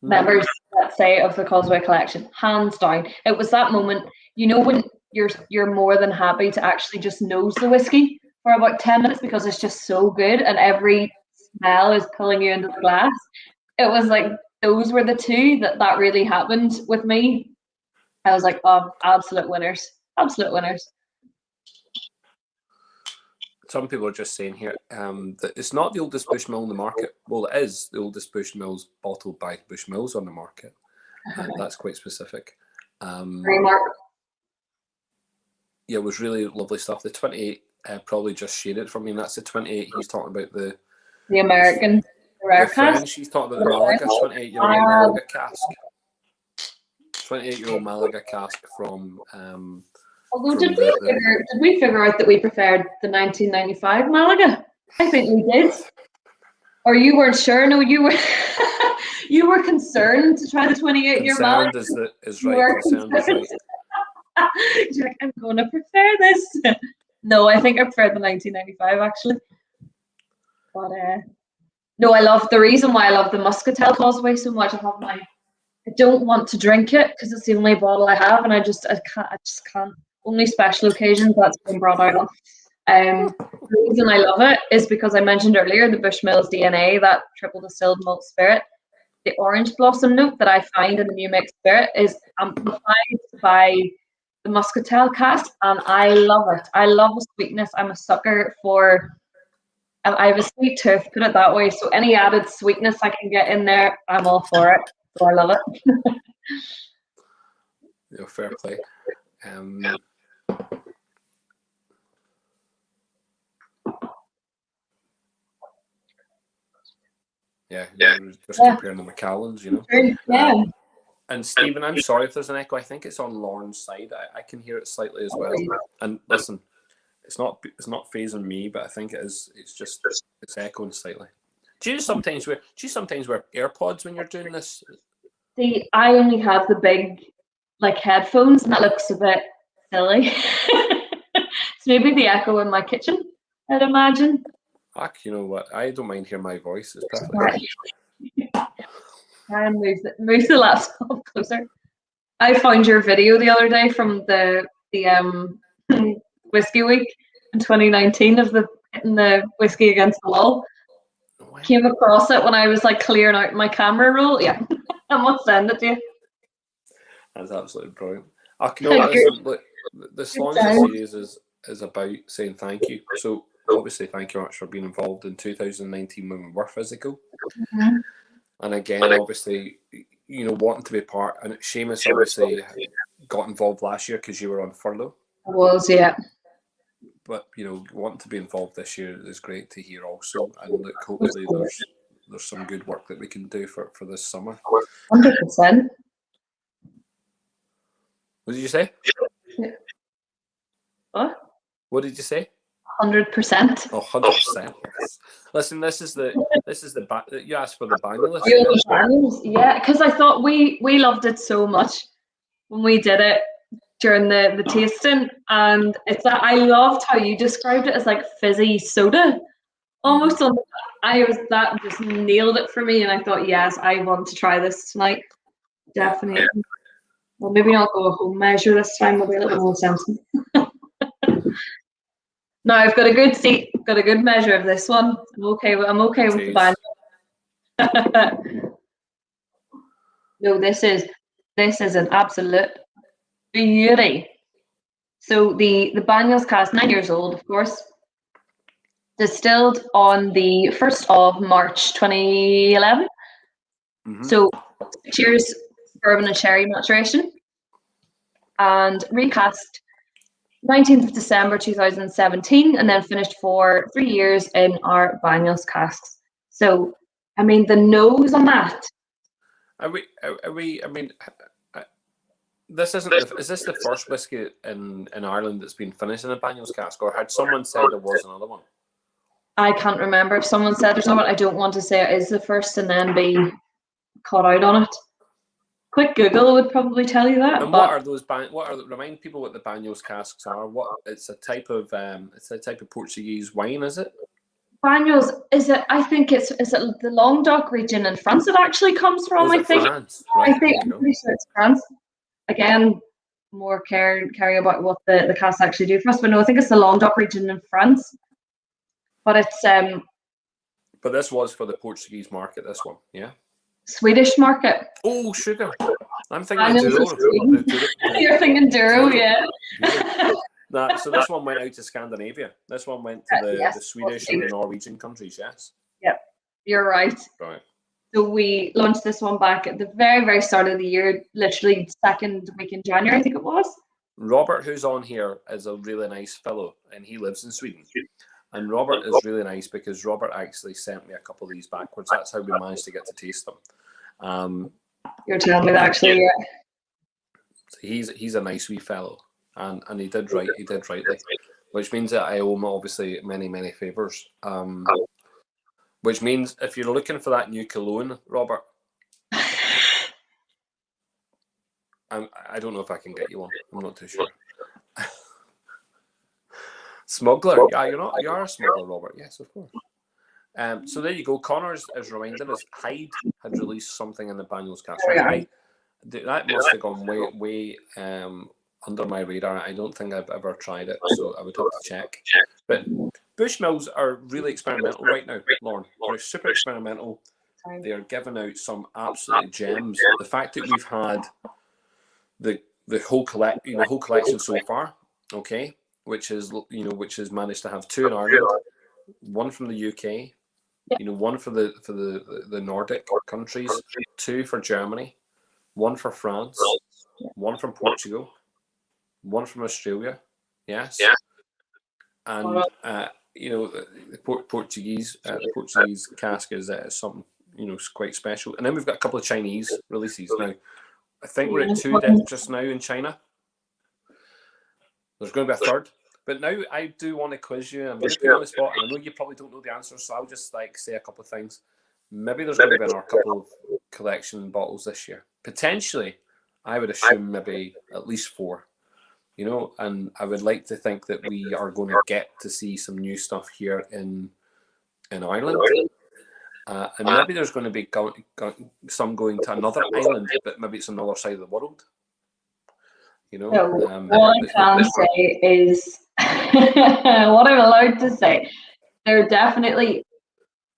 members, let's say, of the Causeway collection, hands down. It was that moment, you know, when you're more than happy to actually just nose the whiskey for about 10 minutes because it's just so good and every smell is pulling you into the glass. It was like those were the two that really happened with me. I was like, oh, absolute winners. Some people are just saying here that it's not the oldest Bushmill in the market. Well, it is the oldest Bushmills bottled by Bushmills on the market. That's quite specific. Yeah, it was really lovely stuff. The 28 probably just shaded for me. And that's the 28. He's talking about the American rare cask. French. He's talking about the Malaga 28-year-old Malaga cask. 28-year-old Malaga cask from. Although did we figure out that we preferred the 1995 Malaga? I think we did. Or you weren't sure? No, you were. You were concerned to try the 28-year Malaga. Concerned is right. Concerned is right. You're like, I'm going to prefer this. No, I think I prefer the 1995 actually. But no, the reason why I love the Muscatel Causeway so much. I don't want to drink it because it's the only bottle I have, and I just can't. Only special occasions that's been brought out of. The reason I love it is because I mentioned earlier the Bushmills DNA, that triple distilled malt spirit. The orange blossom note that I find in the new mixed spirit is amplified by the Muscatel cask, and I love it. I love the sweetness. I'm a sucker for. I have a sweet tooth, put it that way. So any added sweetness I can get in there, I'm all for it. So I love it. Yeah, fair play. Yeah, just comparing the McMullans, you know. Yeah. And Stephen, I'm sorry if there's an echo. I think it's on Lauren's side. I can hear it slightly as well. And listen, it's not phasing me, but I think it is. It's echoing slightly. Do you sometimes wear AirPods when you're doing this? See, I only have the big headphones, and that looks a bit silly. It's maybe the echo in my kitchen, I'd imagine. You know what? I don't mind hearing my voice. It's perfectly fine. And move the laptop closer. I found your video the other day from the whiskey week in 2019 of hitting the whiskey against the wall. Came across it when I was clearing out my camera roll. Yeah, I must send it to you. That's absolutely brilliant. Look, the Sláinte series is about saying thank you. So obviously, thank you much for being involved in 2019 when we were physical. Mm-hmm. And again, obviously, you know, wanting to be part. And Seamus obviously got involved last year because you were on furlough. I was, yeah. But you know, wanting to be involved this year is great to hear also. And look, hopefully there's some good work that we can do for this summer. 100%. What did you say? Yeah. What? What did you say? 100%. Oh, 100%. Listen, this is the you asked for the banger list. Yeah, because I thought we loved it so much when we did it during the tasting, and it's that I loved how you described it as fizzy soda, almost. That just nailed it for me, and I thought, yes, I want to try this tonight. Definitely. Well, maybe not go a home measure this time. Maybe a little more sensible. No, I've got a good seat. Got a good measure of this one. I'm okay with the band. No, this is This is an absolute beauty. So the Bushmills cask, 9 years old, of course, distilled on the 1st of March 2011. So 6 years bourbon and sherry maturation, and recast 19th of December 2017, and then finished for 3 years in our Bushmills casks. So, I mean, the nose on that. I mean, this isn't. Is this the first whiskey in Ireland that's been finished in a Bushmills cask, or had someone said there was another one? I can't remember if someone said there's another one. I don't want to say it is the first and then be caught out on it. Quick Google would probably tell you that. And what are those? Remind people what the Bushmills casks are. What it's a type of Portuguese wine, is it? Bushmills, is it? I think is it the Languedoc region in France. It actually comes from. I think. France? Right, I think I'm pretty sure it's France. Again, more caring about what the casks actually do for us. But no, I think it's the Languedoc region in France. But it's But this was for the Portuguese market. This one, yeah. Swedish market. Oh, sugar! I'm thinking Douro. You're thinking Douro, yeah. So this one went out to Scandinavia. This one went to the Swedish and the Norwegian countries. Yes. Yep, you're right. Right. So we launched this one back at the very, very start of the year, literally second week in January, I think it was. Robert, who's on here, is a really nice fellow, and he lives in Sweden. And Robert is really nice because Robert actually sent me a couple of these backwards. That's how we managed to get to taste them. You're telling me that actually, yeah. So he's a nice wee fellow, and he did rightly, which means that I owe him obviously many favours. Which means if you're looking for that new cologne, Robert, I don't know if I can get you one. I'm not too sure. Smuggler, yeah, you are a smuggler, Robert. Yes, of course. So there you go. Connor's is reminding us Hyde had released something in the Bushmills cask. Right? That must have gone way under my radar. I don't think I've ever tried it, so I would have to check. But Bushmills are really experimental right now, Lauren. They're super experimental. They are giving out some absolute gems. The fact that we've had the whole collection so far, okay, which has managed to have 2 in Ireland, 1 from the UK, one for the Nordic countries, 2 for Germany, 1 for France, 1 from Portugal, 1 from Australia, yes, and the Portuguese cask is something quite special. And then we've got a couple of Chinese releases now. I think we're at 2 just now in China. There's going to be a third. But now I do want to quiz you. I'm going to put you on the spot. And I know you probably don't know the answers, so I'll just say a couple of things. Maybe there's going to be a couple of collection bottles this year. Potentially, I would assume maybe at least 4. And I would like to think that we are going to get to see some new stuff here in Ireland. And maybe there's going to be some going to another island, but maybe it's another side of the world. What I can say is, what I'm allowed to say, there definitely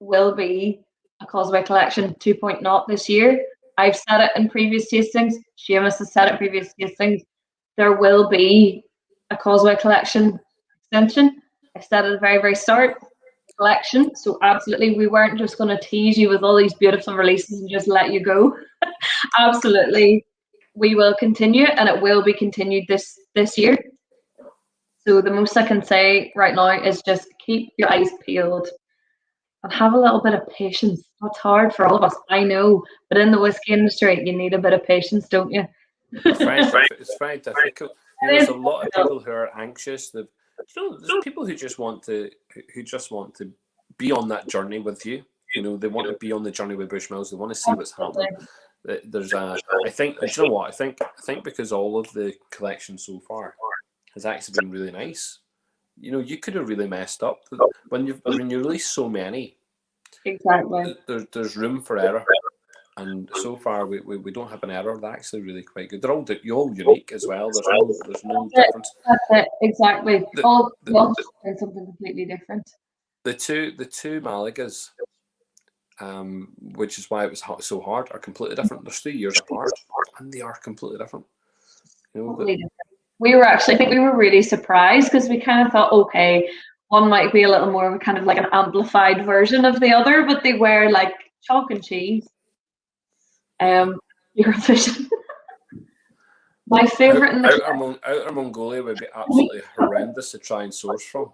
will be a Causeway Collection 2.0 this year. I've said it in previous tastings. Seamus has said it in previous tastings. There will be a Causeway Collection extension. I said at the very, very start, collection. So absolutely, we weren't just going to tease you with all these beautiful releases and just let you go. Absolutely, we will continue, and it will be continued this year. So the most I can say right now is just keep your eyes peeled and have a little bit of patience. That's hard for all of us, I know, but in the whiskey industry, you need a bit of patience, don't you? It's very difficult. There's a lot of people who are anxious. There's people who just want to be on that journey with you. They want to be on the journey with Bushmills. They want to see what's happening. I think because all of the collection so far has actually been really nice. You could have really messed up when you release so many. Exactly. There's room for error, and so far we don't have an error. They're actually really quite good. They're all unique as well. There's no difference. That's it. Exactly. All doing something completely different. The two Malagas which is why it was so hard, are completely different. They're 3 years apart, and they are completely different. You know, Completely different. We were actually, I think we were really surprised because we kind of thought, okay, one might be a little more of a kind of like an amplified version of the other, but they were like chalk and cheese. Eurovision. My favorite in the Outer Mongolia would be absolutely horrendous to try and source from.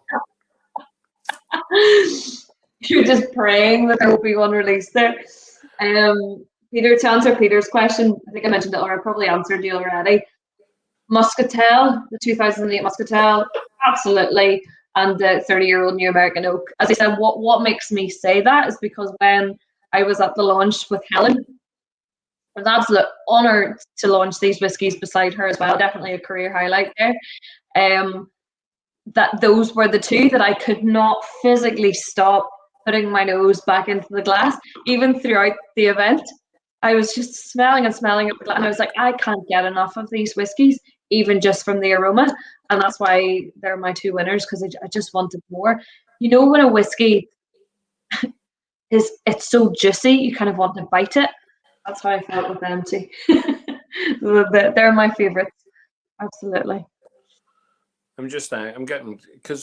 You're just praying that there will be one released there. Peter, to answer Peter's question, I think I mentioned it, or I probably answered you already. Muscatel, the 2008 Muscatel, absolutely, and the 30-year-old New American Oak. As I said, what makes me say that is because when I was at the launch with Helen, I was absolute honoured to launch these whiskies beside her as well. Definitely a career highlight there. That those were the two that I could not physically stop putting my nose back into the glass, even throughout the event. I was just smelling and smelling at the glass, and I was like, I can't get enough of these whiskies, even just from the aroma, and that's why they're my two winners, because I just wanted more. You know, when a whiskey it's so juicy, you kind of want to bite it. That's how I felt with them too. They're my favourites, absolutely. I'm getting, because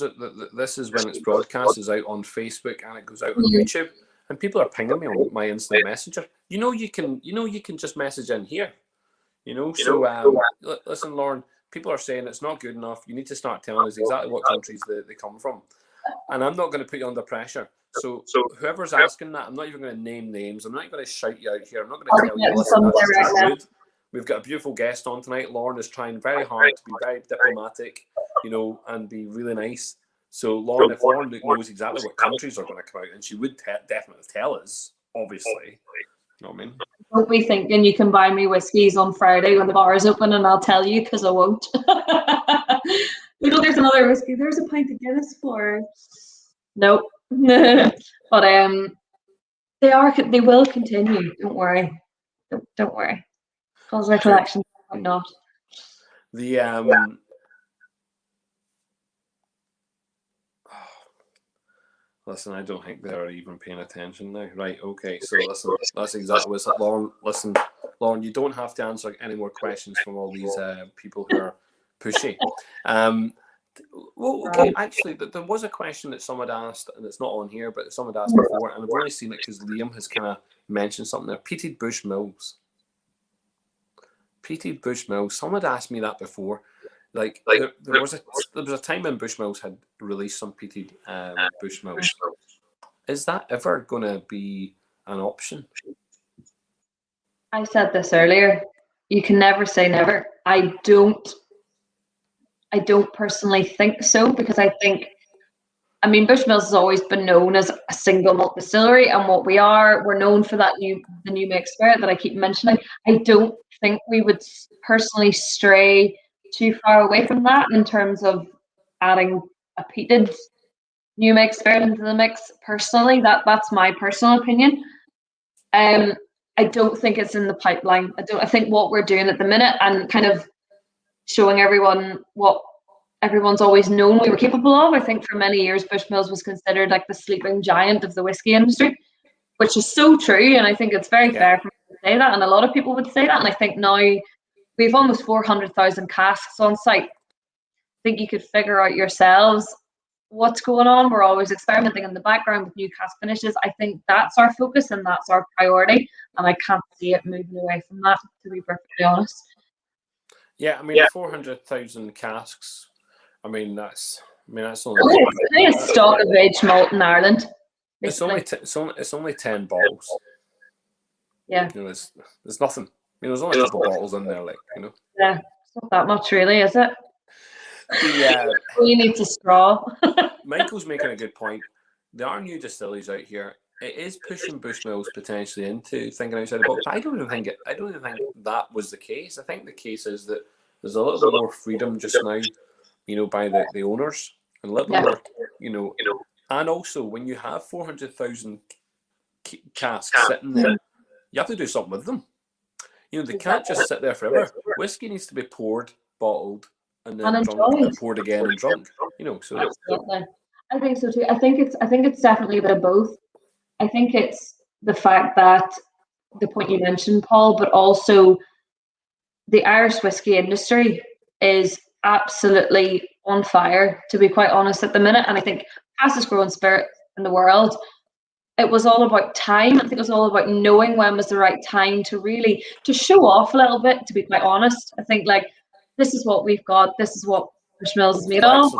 this is when it's broadcast, is out on Facebook and it goes out on YouTube, and people are pinging me on my instant messenger. You can just message in here. So listen, Lauren, people are saying it's not good enough. You need to start telling us exactly what countries they come from, and I'm not going to put you under pressure. So whoever's asking that, I'm not even going to name names. I'm not going to shout you out here. I'm not going to tell you, listen, that's rude. We've got a beautiful guest on tonight. Lauren is trying very hard to be very diplomatic, and be really nice. So Lauren, if Lauren knows exactly what countries are going to come out, and she would definitely tell us, obviously. You know what I mean? Don't be thinking you can buy me whiskies on Friday when the bar is open, and I'll tell you, because I won't. There's another whiskey. There's a pint of Guinness for. Nope. But they will continue. Don't worry. Don't worry. Because their collection might not. Listen, I don't think they're even paying attention now. Right, okay. So listen, that's exactly what's up. Lauren, listen, Lauren, you don't have to answer any more questions from all these people who are pushy. Well, okay, actually, there was a question that someone had asked, and it's not on here, but someone had asked before, and I've only seen it because Liam has kind of mentioned something there. Peated Bushmills. Peated Bushmills. Someone had asked me that before. There was a time when Bushmills had released some peated Bushmills. Is that ever going to be an option? I said this earlier. You can never say never. I don't personally think so, because Bushmills has always been known as a single malt distillery, and we're known for the new make spirit that I keep mentioning. I don't think we would personally stray too far away from that in terms of adding a peated new make spirit into the mix. Personally, that's my personal opinion. I don't think it's in the pipeline. I think what we're doing at the minute, and kind of showing everyone what everyone's always known we were capable of. I think for many years Bushmills was considered like the sleeping giant of the whiskey industry, which is so true, and I think it's very fair for me to say that, and a lot of people would say that. And I think now we've almost 400,000 casks on site. I think you could figure out yourselves what's going on. We're always experimenting in the background with new cask finishes. I think that's our focus and that's our priority, and I can't see it moving away from that, to be perfectly honest. Yeah, 400,000 casks. That's only. It's a stock of aged malt in Ireland. It's only 10 bottles. Yeah. There's nothing. There's only a couple bottles in there, Yeah, it's not that much, really, is it? Yeah. We need to straw. Michael's making a good point. There are new distilleries out here. It is pushing Bushmills potentially into thinking outside the box. I don't even think that was the case. I think the case is that there's a little bit more freedom just now, by the owners, and a little bit more, and also when you have 400,000 casks sitting there, you have to do something with them. They can't just sit there forever. Whiskey needs to be poured, bottled, and then drunk, and poured again and drunk. So absolutely. I think so too. I think it's definitely a bit of both. I think it's the fact that the point you mentioned, Paul, but also the Irish whiskey industry is absolutely on fire, to be quite honest, at the minute. And I think fastest growing spirit in the world. It was all about time. I think it was all about knowing when was the right time to really to show off a little bit, to be quite honest. I think like this is what we've got, this is what Bushmills is made of.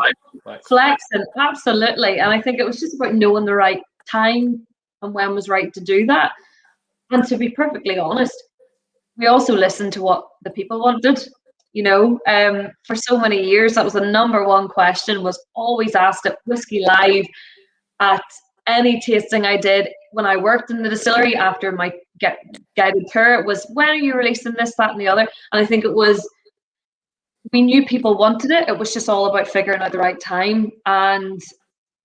Flexing, absolutely. And I think it was just about knowing the right time and when was right to do that. And to be perfectly honest, we also listened to what the people wanted. You know, for so many years, that was the number one question, was always asked at Whiskey Live, at any tasting I did when I worked in the distillery after my guided tour. It was, when are you releasing this, that, and the other? And I think it was, we knew people wanted it. It was just all about figuring out the right time. And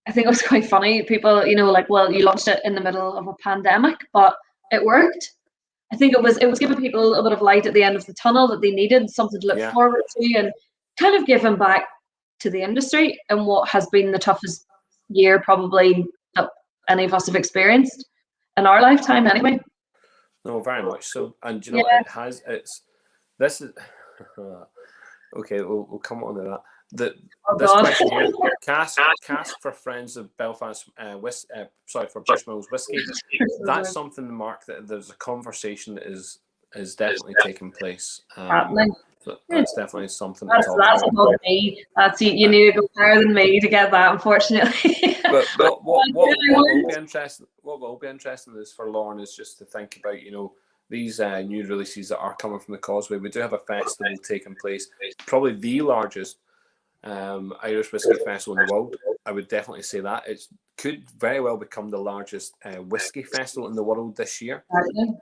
I think it was quite funny. People, you know, like, well, you launched it in the middle of a pandemic, but it worked. I think it was giving people a little bit of light at the end of the tunnel that they needed, something to look forward to, and kind of giving back to the industry and what has been the toughest year probably that any of us have experienced in our lifetime anyway. No, very much so. And you know, this is okay, we'll come on to that. This question here, cask for friends of Belfast for Bushmills whiskey. That's something, Mark, that there's a conversation that is definitely taking place. That's definitely something that's above me. That's you need to go higher than me to get that, unfortunately. But what will be interesting is for Lauren is just to think about, you know, these new releases that are coming from the Causeway. We do have a festival taking place, probably the largest Irish whiskey festival in the world. I would definitely say that it could very well become the largest whiskey festival in the world this year.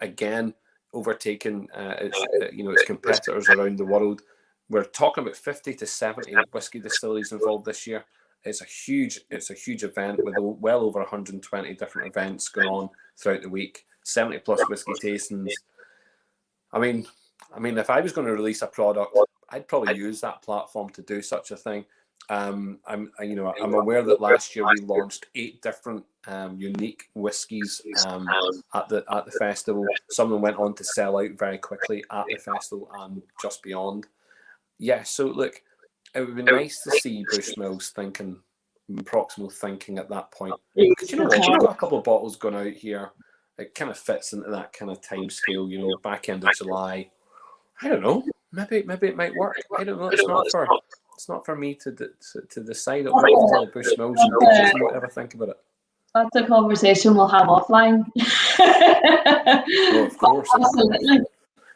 Again, overtaking its competitors around the world. We're talking about 50 to 70 whiskey distilleries involved this year. It's a huge event with well over 120 different events going on throughout the week. 70 plus whiskey tastings. I mean, if I was going to release a product, I'd probably use that platform to do such a thing. I'm aware that last year we launched 8 different unique whiskies at the festival. Some of them went on to sell out very quickly at the festival and just beyond. Yeah, so look, it would be nice to see Bushmills thinking, Proximal thinking at that point. Because you know what, we've got a couple of bottles going out here. It kind of fits into that kind of time scale, you know, back end of July. I don't know. Maybe it might work. I don't know. It's not for me to decide. I'll tell Bushmills and whatever think about it. That's a conversation we'll have offline. Well, of course. Absolutely.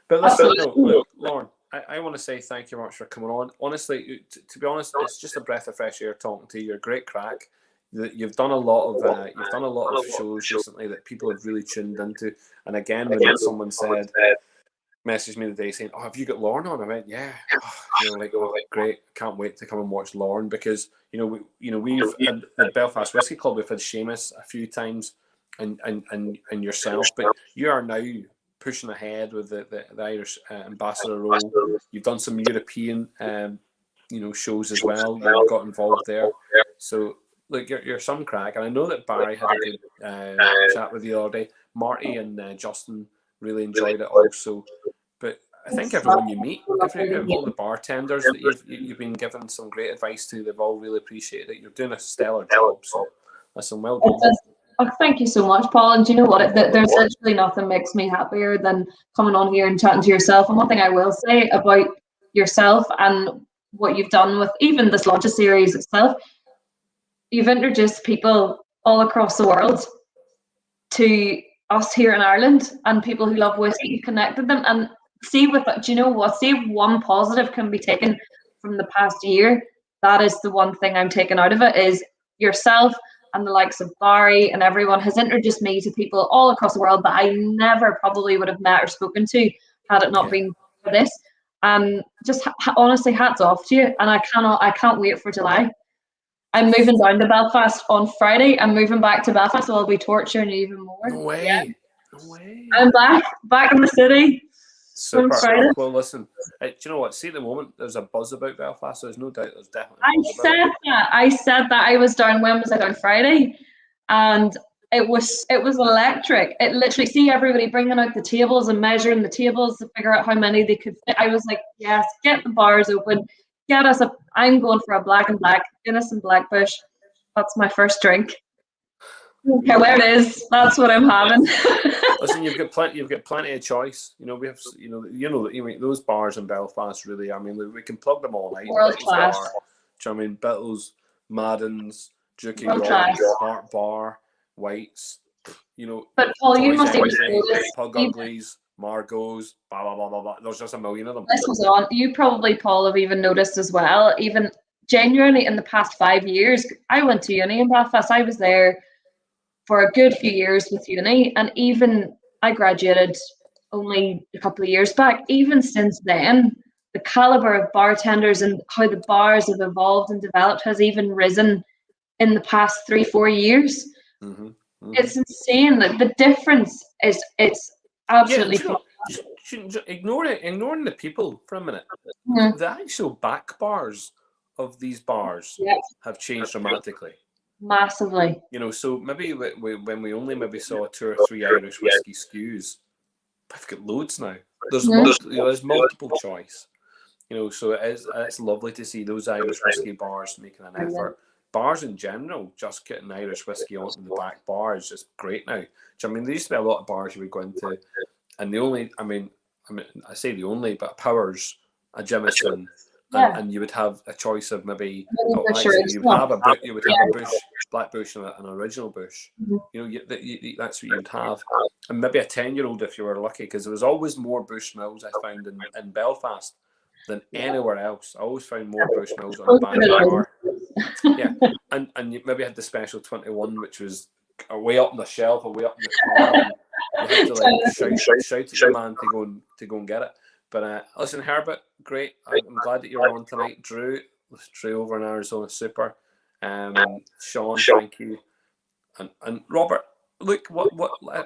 But listen, look, Lauren, I want to say thank you very much for coming on. Honestly, to be honest, it's just a breath of fresh air talking to you. You're a great crack. You've done a lot of shows recently that people have really tuned into. And again, when someone messaged me today saying, "Oh, have you got Lauren on?" I went, "Yeah." Great! Can't wait to come and watch Lauren, because we've at the Belfast Whiskey Club, we've had Seamus a few times, and yourself, but you are now pushing ahead with the Irish ambassador role. You've done some European shows as well. You've got involved there, so. Look, you're some crack, and I know that Barry had a good chat with you the other day. Marty and Justin really enjoyed it also. But I think everyone you meet, all the bartenders that you've been given some great advice to, they've all really appreciated it. You're doing a stellar job, so listen, well done. Oh, thank you so much, Paul. And do you know what? There's literally nothing makes me happier than coming on here and chatting to yourself. And one thing I will say about yourself and what you've done with even this Sláinte series itself, you've introduced people all across the world to us here in Ireland, and people who love whiskey. You connected them, and see with that. Do you know what? See if one positive can be taken from the past year. That is the one thing I'm taking out of it, is yourself and the likes of Barry and everyone has introduced me to people all across the world that I never probably would have met or spoken to had it not been for this. Just honestly, hats off to you, and I can't wait for July. I'm moving down to Belfast on Friday. I'm moving back to Belfast, so I'll be torturing you even more. No way. Yeah. No way. I'm back in the city. Super. Well, listen, do you know what? See, at the moment, there's a buzz about Belfast. So there's no doubt there's definitely a buzz I said that. I was down, when was I down? Friday. And it was electric. It literally, see everybody bringing out the tables and measuring the tables to figure out how many they could fit. I was like, yes, get the bars open. Get us I'm going for a black and black, Guinness and Blackbush. That's my first drink. Okay, where it is, that's what I'm having. Listen, you've got plenty of choice. You know, we have, those bars in Belfast really. I mean, we can plug them all night. World class. Bar, do you know what I mean? Bittles, Madden's, Dukey World Rock, class. Heart Bar, Whites. You know, But Paul, you must even Pug Uglies, Margot's, blah blah blah blah blah. There's just a million of them. This was on. You probably, Paul, have even noticed as well. Even genuinely in the past 5 years, I went to uni in Belfast. I was there for a good few years with uni, and even I graduated only a couple of years back. Even since then, the caliber of bartenders and how the bars have evolved and developed has even risen in the past 3-4 years. Mm-hmm. Mm-hmm. It's insane. Like, the difference is, it's absolutely. Ignoring the people for a minute. Mm-hmm. The actual back bars of these bars have changed dramatically. Massively. You know, so maybe when we only maybe saw 2 or 3 Irish whiskey skews, we've got loads now. There's multiple choice. You know, so it's lovely to see those Irish whiskey bars making an effort. Bars in general, just getting Irish whiskey onto the back bar is just great now. I mean, there used to be a lot of bars you would go into, and the only, I say the only, but Powers, a Jameson, and you would have a choice of maybe you would have a Bush, Black Bush, and an original Bush. Mm-hmm. You know, that's what you would have, and maybe a 10-year-old if you were lucky, because there was always more Bushmills I found in Belfast than anywhere else. I always found more Bushmills on the back of the bar. Yeah, and you maybe had the Special 21, which was way up on the shelf or way up in the car. You had to like shout at your man to go and get it. But listen, Herbert, great. I'm glad that you're on tonight. Drew over in Arizona, super. Sean, thank you. And Robert, look,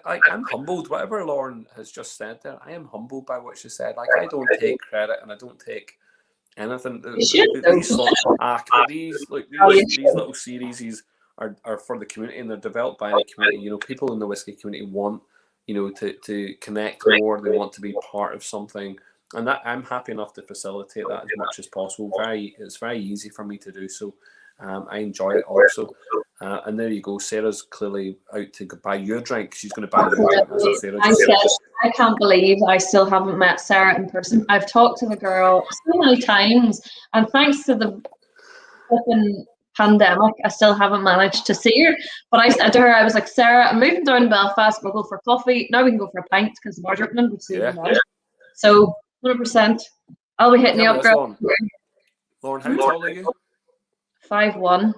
I'm humbled. Whatever Lauren has just said there, I am humbled by what she said. Like, I don't take credit and I don't take anything. These little series are for the community, and they're developed by the community. You know, people in the whiskey community want, you know, to connect more. They want to be part of something, and that I'm happy enough to facilitate that as much as possible. It's very easy for me to do so. I enjoy it also. And there you go. Sarah's clearly out to buy you a drink. She's going to buy you a drink. I can't believe I still haven't met Sarah in person. I've talked to the girl so many times, and thanks to the flipping pandemic, I still haven't managed to see her. But I said to her, I was like, Sarah, I'm moving down to Belfast. We'll go for coffee. Now we can go for a pint because the bars are opening. So 100%. I'll be hitting you up, girl. Lauren, how tall are you? 5'1".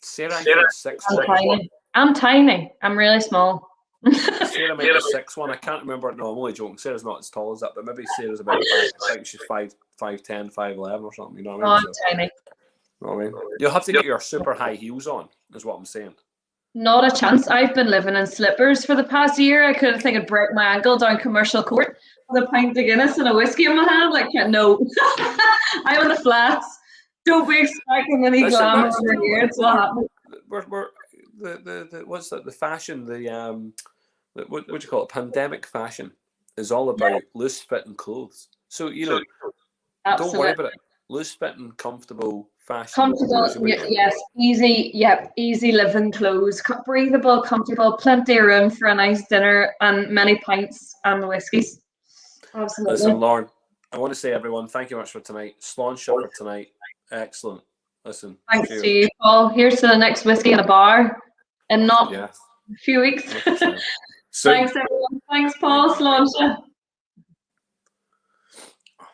Sarah, I think 6'1". I'm tiny. I'm really small. Sarah might be 6'1". I can't remember. No, I'm only joking. Sarah's not as tall as that, but maybe Sarah's about 5. I think she's 5'10", 5'11" or something. You know what I mean? I'm tiny. You know what I mean? You'll have to get your super high heels on, is what I'm saying. Not a chance. I've been living in slippers for the past year. I could think I'd break my ankle down Commercial Court with a pint of Guinness and a whiskey in my hand. Like, no. I'm in the flats. Don't be expecting any glamour over here. It's not happening. What's that? The fashion, what do you call it? Pandemic fashion is all about loose fitting clothes. So, you know, don't worry about it. Loose fitting, comfortable fashion. Comfortable, yes, easy living clothes, breathable, comfortable, plenty of room for a nice dinner and many pints and whiskies. Absolutely. Listen, Lauren, I want to say, everyone, thank you much for tonight. Sláinte for tonight. Excellent. Listen. Thanks to you, Paul. Here's to the next whiskey in a bar in not a few weeks. Thanks, everyone. Thanks, Paul. Sláinte.